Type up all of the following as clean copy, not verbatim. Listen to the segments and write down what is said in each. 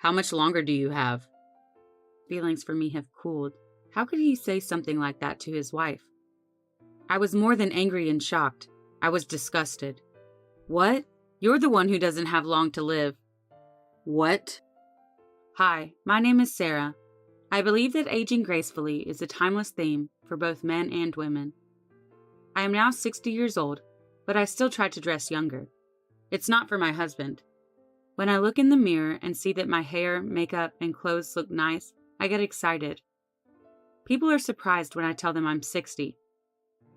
How much longer do you have? Feelings for me have cooled. How could he say something like that to his wife? I was more than angry and shocked. I was disgusted. What? You're the one who doesn't have long to live. What? Hi, my name is Sarah. I believe that aging gracefully is a timeless theme for both men and women. I am now 60 years old, but I still try to dress younger. It's not for my husband. When I look in the mirror and see that my hair, makeup, and clothes look nice, I get excited. People are surprised when I tell them I'm 60,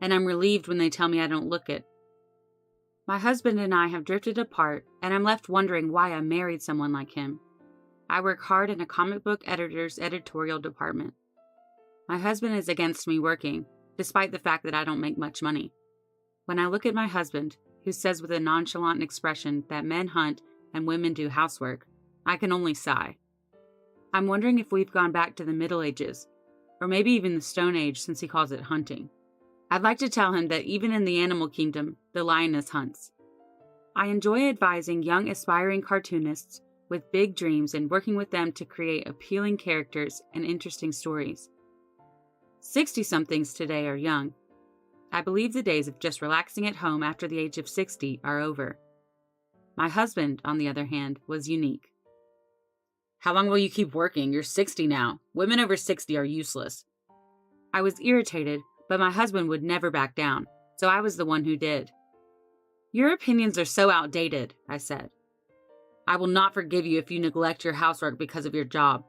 and I'm relieved when they tell me I don't look it. My husband and I have drifted apart, and I'm left wondering why I married someone like him. I work hard in a comic book editor's editorial department. My husband is against me working, despite the fact that I don't make much money. When I look at my husband, who says with a nonchalant expression that men hunt and women do housework, I can only sigh. I'm wondering if we've gone back to the Middle Ages, or maybe even the Stone Age since he calls it hunting. I'd like to tell him that even in the animal kingdom, the lioness hunts. I enjoy advising young aspiring cartoonists with big dreams and working with them to create appealing characters and interesting stories. 60-somethings today are young. I believe the days of just relaxing at home after the age of 60 are over. My husband, on the other hand, was unique. How long will you keep working? You're 60 now. Women over 60 are useless. I was irritated, but my husband would never back down, so I was the one who did. Your opinions are so outdated, I said. I will not forgive you if you neglect your housework because of your job.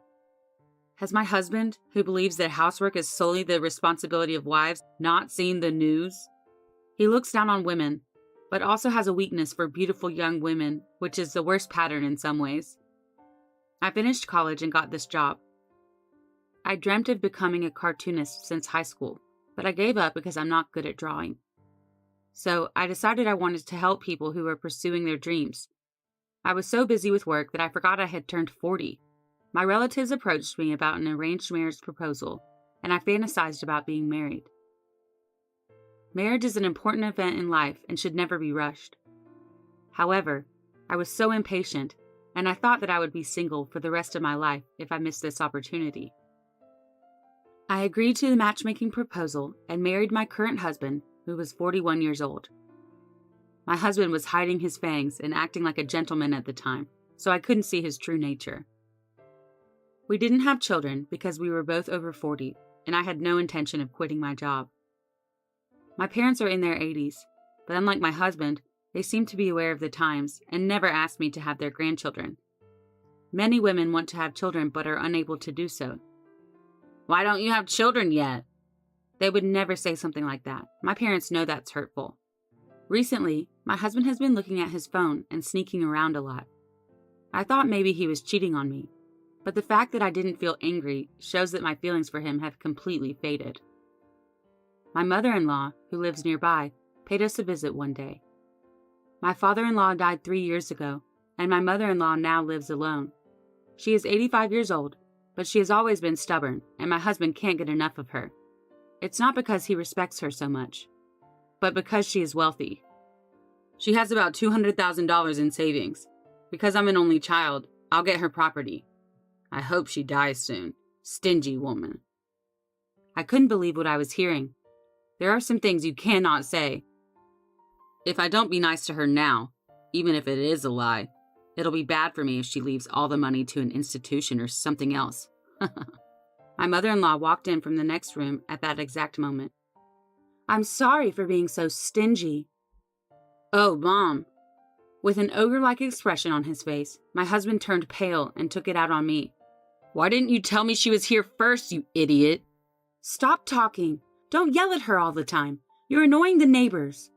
Has my husband, who believes that housework is solely the responsibility of wives, not seen the news? He looks down on women, but also has a weakness for beautiful young women, which is the worst pattern in some ways. I finished college and got this job. I dreamt of becoming a cartoonist since high school, but I gave up because I'm not good at drawing. So I decided I wanted to help people who were pursuing their dreams. I was so busy with work that I forgot I had turned 40. My relatives approached me about an arranged marriage proposal, and I fantasized about being married. Marriage is an important event in life and should never be rushed. However, I was so impatient, and I thought that I would be single for the rest of my life if I missed this opportunity. I agreed to the matchmaking proposal and married my current husband, who was 41 years old. My husband was hiding his fangs and acting like a gentleman at the time, so I couldn't see his true nature. We didn't have children because we were both over 40, and I had no intention of quitting my job. My parents are in their 80s, but unlike my husband, they seem to be aware of the times and never asked me to have their grandchildren. Many women want to have children but are unable to do so. Why don't you have children yet? They would never say something like that. My parents know that's hurtful. Recently, my husband has been looking at his phone and sneaking around a lot. I thought maybe he was cheating on me, but the fact that I didn't feel angry shows that my feelings for him have completely faded. My mother-in-law, who lives nearby, paid us a visit one day. My father-in-law died 3 years ago, and my mother-in-law now lives alone. She is 85 years old, but she has always been stubborn, and my husband can't get enough of her. It's not because he respects her so much, but because she is wealthy. She has about $200,000 in savings. Because I'm an only child, I'll get her property. I hope she dies soon. Stingy woman. I couldn't believe what I was hearing. There are some things you cannot say. If I don't be nice to her now, even if it is a lie, it'll be bad for me if she leaves all the money to an institution or something else. My mother-in-law walked in from the next room at that exact moment. I'm sorry for being so stingy. Oh, Mom. With an ogre-like expression on his face, my husband turned pale and took it out on me. Why didn't you tell me she was here first, you idiot? Stop talking. Don't yell at her all the time. You're annoying the neighbors.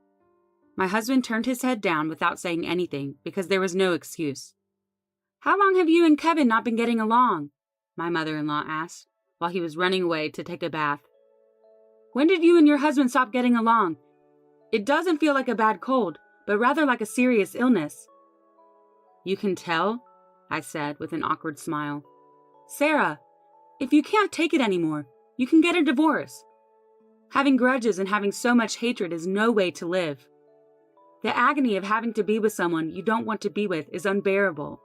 My husband turned his head down without saying anything because there was no excuse. How long have you and Kevin not been getting along? My mother-in-law asked while he was running away to take a bath. When did you and your husband stop getting along? It doesn't feel like a bad cold, but rather like a serious illness. You can tell? I said with an awkward smile. Sarah, if you can't take it anymore, you can get a divorce. Having grudges and having so much hatred is no way to live. The agony of having to be with someone you don't want to be with is unbearable.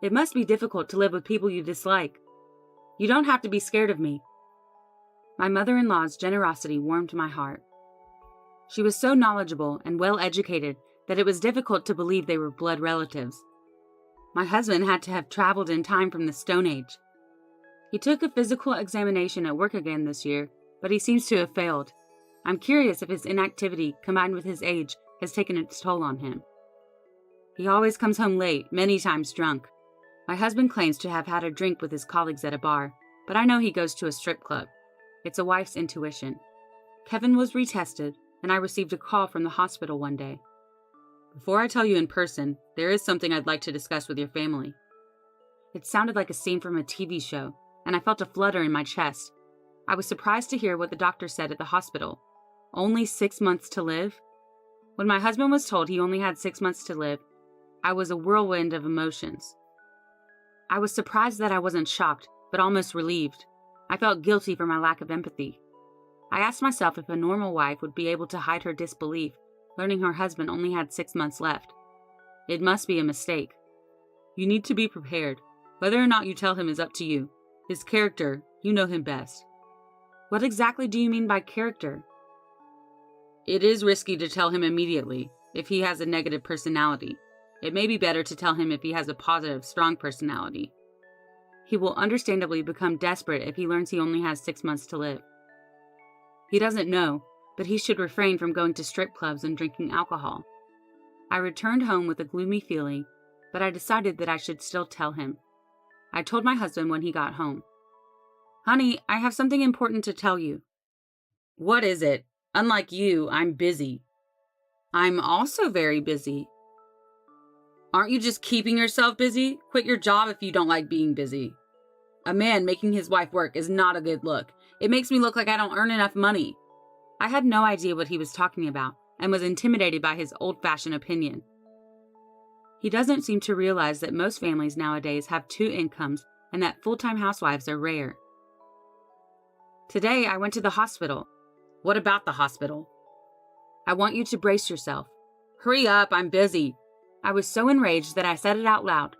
It must be difficult to live with people you dislike. You don't have to be scared of me." My mother-in-law's generosity warmed my heart. She was so knowledgeable and well-educated that it was difficult to believe they were blood relatives. My husband had to have traveled in time from the Stone Age. He took a physical examination at work again this year, but he seems to have failed. I'm curious if his inactivity, combined with his age, has taken its toll on him. He always comes home late, many times drunk. My husband claims to have had a drink with his colleagues at a bar, but I know he goes to a strip club. It's a wife's intuition. Kevin was retested, and I received a call from the hospital one day. "Before I tell you in person, there is something I'd like to discuss with your family." It sounded like a scene from a TV show, and I felt a flutter in my chest. I was surprised to hear what the doctor said at the hospital. Only 6 months to live? When my husband was told he only had 6 months to live, I was a whirlwind of emotions. I was surprised that I wasn't shocked, but almost relieved. I felt guilty for my lack of empathy. I asked myself if a normal wife would be able to hide her disbelief, learning her husband only had 6 months left. It must be a mistake. You need to be prepared. Whether or not you tell him is up to you. His character, you know him best. What exactly do you mean by character? It is risky to tell him immediately if he has a negative personality. It may be better to tell him if he has a positive, strong personality. He will understandably become desperate if he learns he only has 6 months to live. He doesn't know, but he should refrain from going to strip clubs and drinking alcohol. I returned home with a gloomy feeling, but I decided that I should still tell him. I told my husband when he got home. "Honey, I have something important to tell you." "What is it? Unlike you, I'm busy." "I'm also very busy." "Aren't you just keeping yourself busy? Quit your job if you don't like being busy." "A man making his wife work is not a good look. It makes me look like I don't earn enough money." I had no idea what he was talking about and was intimidated by his old-fashioned opinion. He doesn't seem to realize that most families nowadays have 2 incomes and that full-time housewives are rare. "Today I went to the hospital." "What about the hospital?" "I want you to brace yourself." "Hurry up, I'm busy." I was so enraged that I said it out loud.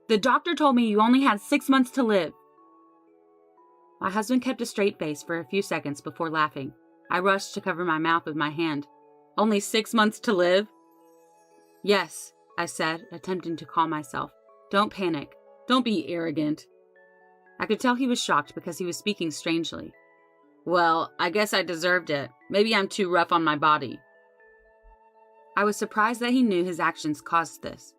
"The doctor told me you only had 6 months to live." My husband kept a straight face for a few seconds before laughing. I rushed to cover my mouth with my hand. "Only 6 months to live?" "Yes," I said, attempting to calm myself. "Don't panic. Don't be arrogant." I could tell he was shocked because he was speaking strangely. "Well, I guess I deserved it. Maybe I'm too rough on my body." I was surprised that he knew his actions caused this.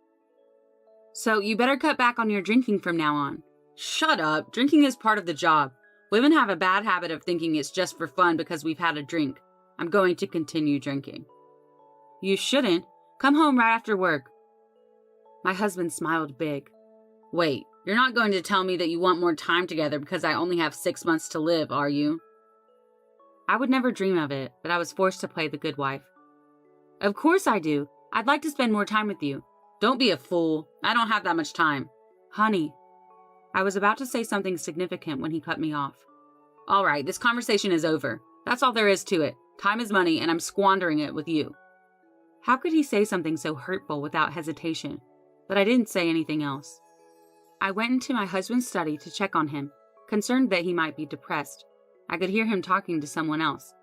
"So you better cut back on your drinking from now on." "Shut up. Drinking is part of the job. Women have a bad habit of thinking it's just for fun because we've had a drink. I'm going to continue drinking." "You shouldn't. Come home right after work." My husband smiled big. "Wait, you're not going to tell me that you want more time together because I only have 6 months to live, are you?" I would never dream of it, but I was forced to play the good wife. "Of course I do. I'd like to spend more time with you." "Don't be a fool. I don't have that much time." "Honey." I was about to say something significant when he cut me off. "All right, this conversation is over. That's all there is to it. Time is money, and I'm squandering it with you." How could he say something so hurtful without hesitation? But I didn't say anything else. I went into my husband's study to check on him, concerned that he might be depressed. I could hear him talking to someone else.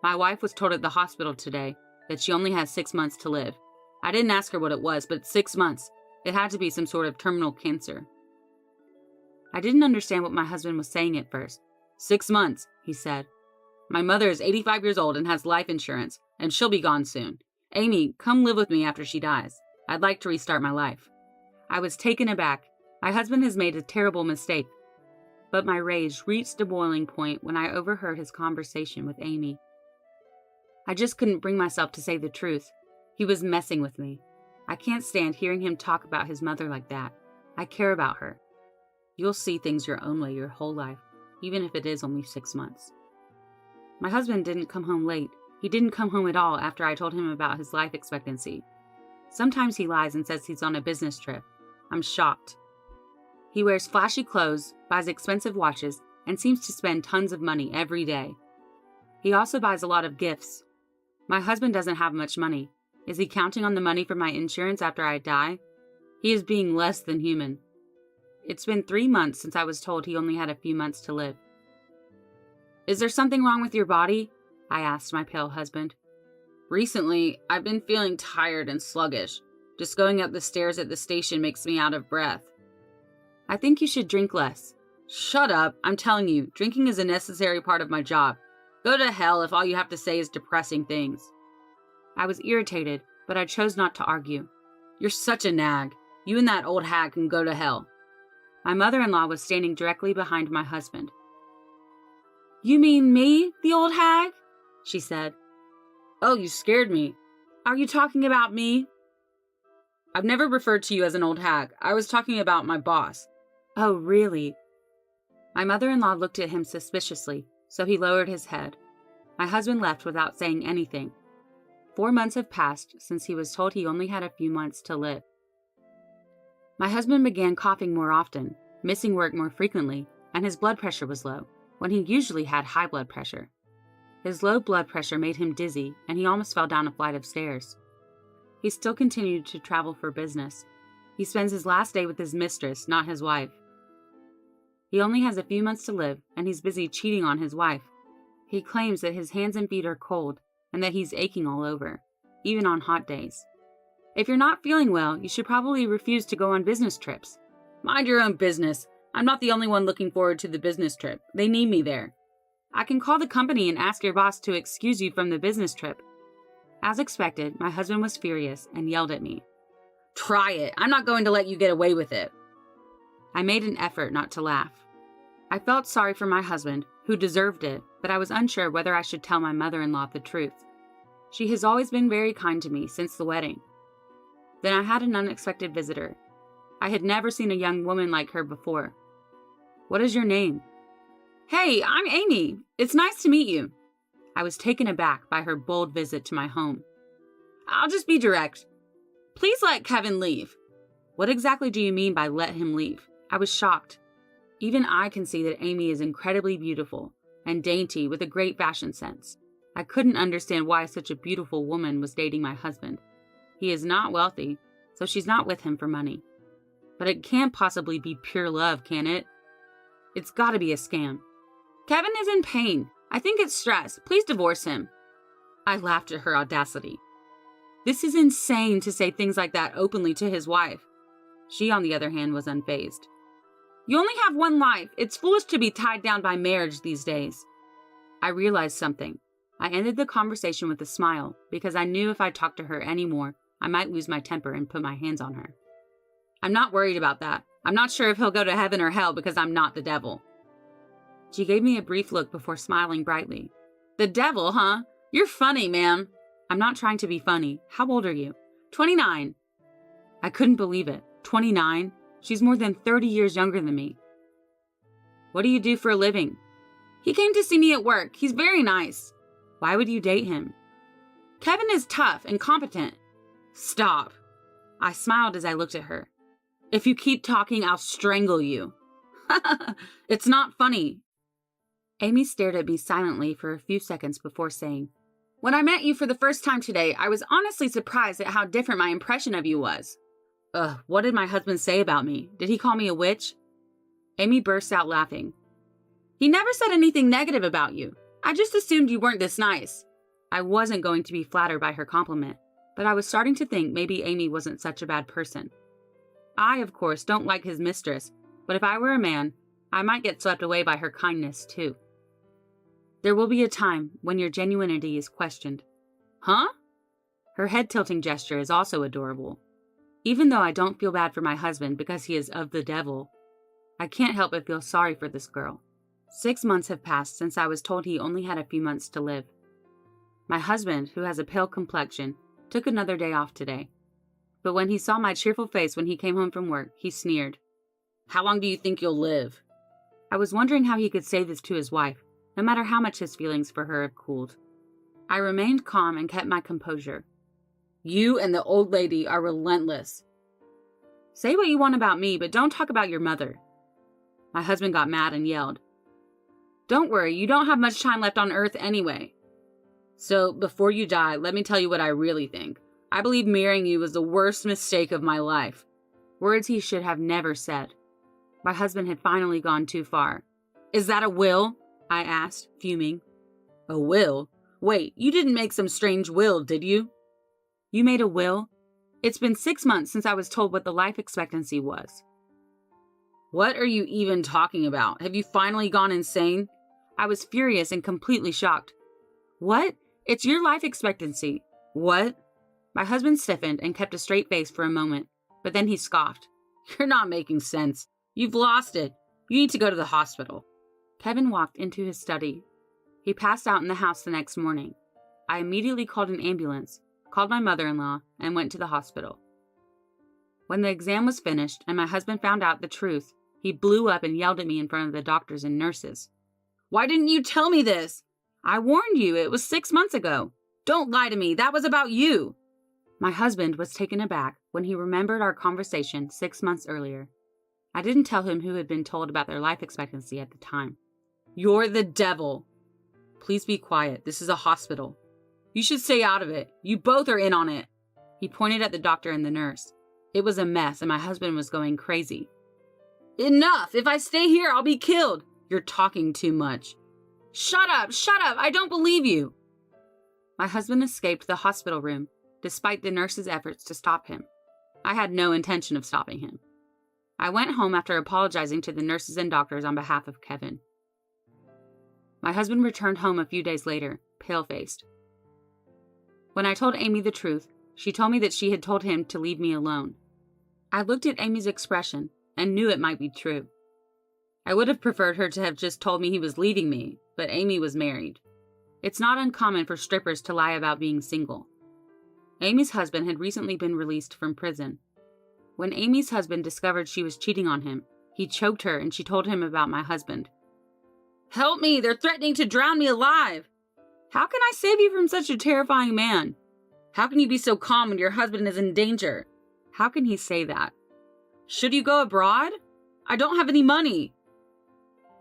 "My wife was told at the hospital today that she only has 6 months to live. I didn't ask her what it was, but 6 months. It had to be some sort of terminal cancer." I didn't understand what my husband was saying at first. "6 months," he said. "My mother is 85 years old and has life insurance, and she'll be gone soon. Amy, come live with me after she dies. I'd like to restart my life." I was taken aback. My husband has made a terrible mistake. But my rage reached a boiling point when I overheard his conversation with Amy. I just couldn't bring myself to say the truth. He was messing with me. I can't stand hearing him talk about his mother like that. I care about her. You'll see things your own way your whole life, even if it is only 6 months. My husband didn't come home late. He didn't come home at all after I told him about his life expectancy. Sometimes he lies and says he's on a business trip. I'm shocked. He wears flashy clothes, buys expensive watches, and seems to spend tons of money every day. He also buys a lot of gifts. My husband doesn't have much money. Is he counting on the money for my insurance after I die? He is being less than human. It's been 3 months since I was told he only had a few months to live. Is there something wrong with your body? I asked my pale husband. Recently, I've been feeling tired and sluggish. Just going up the stairs at the station makes me out of breath. I think you should drink less. Shut up. I'm telling you, drinking is a necessary part of my job. Go to hell if all you have to say is depressing things. I was irritated, but I chose not to argue. You're such a nag. You and that old hag can go to hell. My mother-in-law was standing directly behind my husband. You mean me, the old hag? She said. Oh, you scared me. Are you talking about me? I've never referred to you as an old hag. I was talking about my boss. Oh, really? My mother-in-law looked at him suspiciously, so he lowered his head. My husband left without saying anything. 4 months have passed since he was told he only had a few months to live. My husband began coughing more often, missing work more frequently, and his blood pressure was low, when he usually had high blood pressure. His low blood pressure made him dizzy, and he almost fell down a flight of stairs. He still continued to travel for business. He spends his last day with his mistress, not his wife. He only has a few months to live, and he's busy cheating on his wife. He claims that his hands and feet are cold, and that he's aching all over, even on hot days. If you're not feeling well, you should probably refuse to go on business trips. Mind your own business. I'm not the only one looking forward to the business trip. They need me there. I can call the company and ask your boss to excuse you from the business trip. As expected, my husband was furious and yelled at me. Try it. I'm not going to let you get away with it. I made an effort not to laugh. I felt sorry for my husband, who deserved it, but I was unsure whether I should tell my mother-in-law the truth. She has always been very kind to me since the wedding. Then I had an unexpected visitor. I had never seen a young woman like her before. What is your name? Hey, I'm Amy. It's nice to meet you. I was taken aback by her bold visit to my home. I'll just be direct. Please let Kevin leave. What exactly do you mean by let him leave? I was shocked. Even I can see that Amy is incredibly beautiful and dainty with a great fashion sense. I couldn't understand why such a beautiful woman was dating my husband. He is not wealthy, so she's not with him for money. But it can't possibly be pure love, can it? It's gotta be a scam. Kevin is in pain. I think it's stress. Please divorce him. I laughed at her audacity. This is insane to say things like that openly to his wife. She, on the other hand, was unfazed. You only have one life. It's foolish to be tied down by marriage these days. I realized something. I ended the conversation with a smile because I knew if I talked to her anymore, I might lose my temper and put my hands on her. I'm not worried about that. I'm not sure if he'll go to heaven or hell because I'm not the devil. She gave me a brief look before smiling brightly. The devil, huh? You're funny, ma'am. I'm not trying to be funny. How old are you? 29. I couldn't believe it. 29? She's more than 30 years younger than me. What do you do for a living? He came to see me at work. He's very nice. Why would you date him? Kevin is tough and competent. Stop. I smiled as I looked at her. If you keep talking, I'll strangle you. It's not funny. Amy stared at me silently for a few seconds before saying, When I met you for the first time today, I was honestly surprised at how different my impression of you was. What did my husband say about me? Did he call me a witch? Amy burst out laughing. He never said anything negative about you. I just assumed you weren't this nice. I wasn't going to be flattered by her compliment, but I was starting to think maybe Amy wasn't such a bad person. I, of course, don't like his mistress, but if I were a man, I might get swept away by her kindness, too. There will be a time when your genuinity is questioned. Huh? Her head-tilting gesture is also adorable. Even though I don't feel bad for my husband because he is of the devil, I can't help but feel sorry for this girl. 6 months have passed since I was told he only had a few months to live. My husband, who has a pale complexion, took another day off today. But when he saw my cheerful face when he came home from work, he sneered. How long do you think you'll live? I was wondering how he could say this to his wife, no matter how much his feelings for her have cooled. I remained calm and kept my composure. You and the old lady are relentless. Say what you want about me, but don't talk about your mother. My husband got mad and yelled. Don't worry, you don't have much time left on Earth anyway. So, before you die, let me tell you what I really think. I believe marrying you was the worst mistake of my life. Words he should have never said. My husband had finally gone too far. "Is that a will?" I asked, fuming. "A will? Wait, you didn't make some strange will, did you?" "You made a will? It's been 6 months since I was told what the life expectancy was." "What are you even talking about? Have you finally gone insane?" I was furious and completely shocked. "What? It's your life expectancy." "What?" My husband stiffened and kept a straight face for a moment, but then he scoffed. "You're not making sense. You've lost it. You need to go to the hospital." Kevin walked into his study. He passed out in the house the next morning. I immediately called an ambulance, called my mother-in-law, and went to the hospital. When the exam was finished and my husband found out the truth, he blew up and yelled at me in front of the doctors and nurses. "Why didn't you tell me this? I warned you. It was 6 months ago. Don't lie to me. That was about you." My husband was taken aback when he remembered our conversation 6 months earlier. I didn't tell him who had been told about their life expectancy at the time. "You're the devil." "Please be quiet. This is a hospital." "You should stay out of it. You both are in on it." He pointed at the doctor and the nurse. It was a mess and my husband was going crazy. "Enough! If I stay here, I'll be killed." "You're talking too much." Shut up! Shut up! I don't believe you." My husband escaped the hospital room, despite the nurse's efforts to stop him. I had no intention of stopping him. I went home after apologizing to the nurses and doctors on behalf of Kevin. My husband returned home a few days later, pale-faced. When I told Amy the truth, she told me that she had told him to leave me alone. I looked at Amy's expression and knew it might be true. I would have preferred her to have just told me he was leaving me, but Amy was married. It's not uncommon for strippers to lie about being single. Amy's husband had recently been released from prison. When Amy's husband discovered she was cheating on him, he choked her and she told him about my husband. "Help me! They're threatening to drown me alive!" "How can I save you from such a terrifying man?" "How can you be so calm when your husband is in danger?" How can he say that? "Should you go abroad?" "I don't have any money."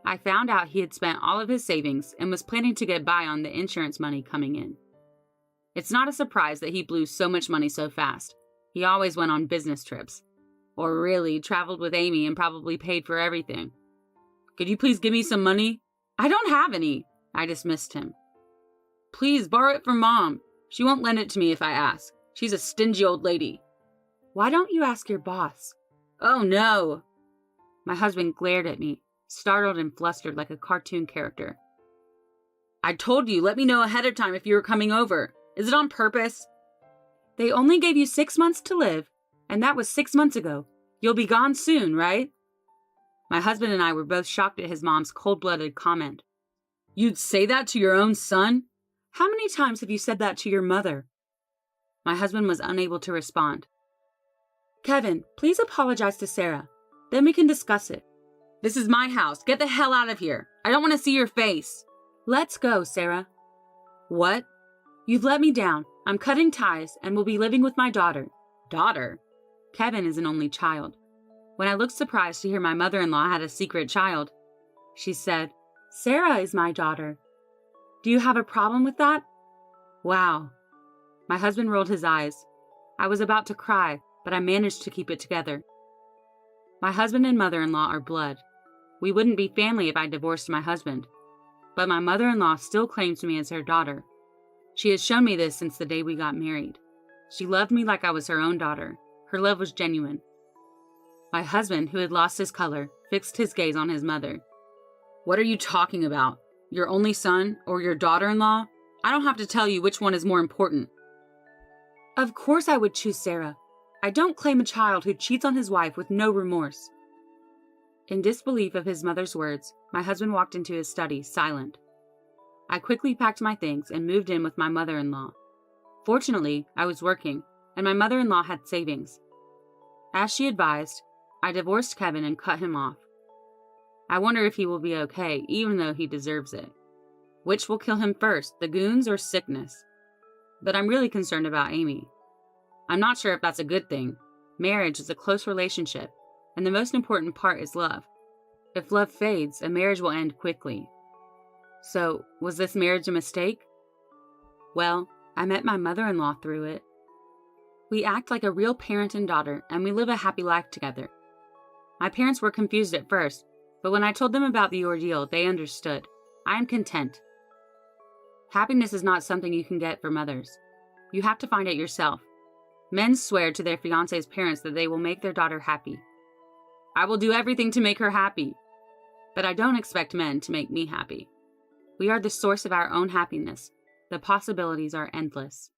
I found out he had spent all of his savings and was planning to get by on the insurance money coming in. It's not a surprise that he blew so much money so fast. He always went on business trips. Or really, traveled with Amy and probably paid for everything. "Could you please give me some money?" "I don't have any." I dismissed him. "Please borrow it from Mom. She won't lend it to me if I ask. She's a stingy old lady." "Why don't you ask your boss?" "Oh no." My husband glared at me, startled and flustered like a cartoon character. "I told you, let me know ahead of time if you were coming over. Is it on purpose?" "They only gave you 6 months to live, and that was 6 months ago. You'll be gone soon, right?" My husband and I were both shocked at his mom's cold-blooded comment. "You'd say that to your own son?" "How many times have you said that to your mother?" My husband was unable to respond. "Kevin, please apologize to Sarah. Then we can discuss it." "This is my house. Get the hell out of here. I don't want to see your face." "Let's go, Sarah." "What?" "You've let me down. I'm cutting ties and will be living with my daughter." "Daughter?" Kevin is an only child. When I looked surprised to hear my mother-in-law had a secret child, she said, "Sarah is my daughter. Do you have a problem with that?" Wow. My husband rolled his eyes. I was about to cry, but I managed to keep it together. My husband and mother-in-law are blood. We wouldn't be family if I divorced my husband. But my mother-in-law still claims me as her daughter. She has shown me this since the day we got married. She loved me like I was her own daughter. Her love was genuine. My husband, who had lost his color, fixed his gaze on his mother. "What are you talking about? Your only son or your daughter-in-law? I don't have to tell you which one is more important." Of course I would choose Sarah. I don't claim a child who cheats on his wife with no remorse. In disbelief of his mother's words, my husband walked into his study, silent. I quickly packed my things and moved in with my mother-in-law. Fortunately, I was working, and my mother-in-law had savings. As she advised, I divorced Kevin and cut him off. I wonder if he will be okay, even though he deserves it. Which will kill him first, the goons or sickness? But I'm really concerned about Amy. I'm not sure if that's a good thing. Marriage is a close relationship, and the most important part is love. If love fades, a marriage will end quickly. So, was this marriage a mistake? Well, I met my mother-in-law through it. We act like a real parent and daughter, and we live a happy life together. My parents were confused at first, but when I told them about the ordeal, they understood. I am content. Happiness is not something you can get from others. You have to find it yourself. Men swear to their fiancé's parents that they will make their daughter happy. I will do everything to make her happy. But I don't expect men to make me happy. We are the source of our own happiness. The possibilities are endless.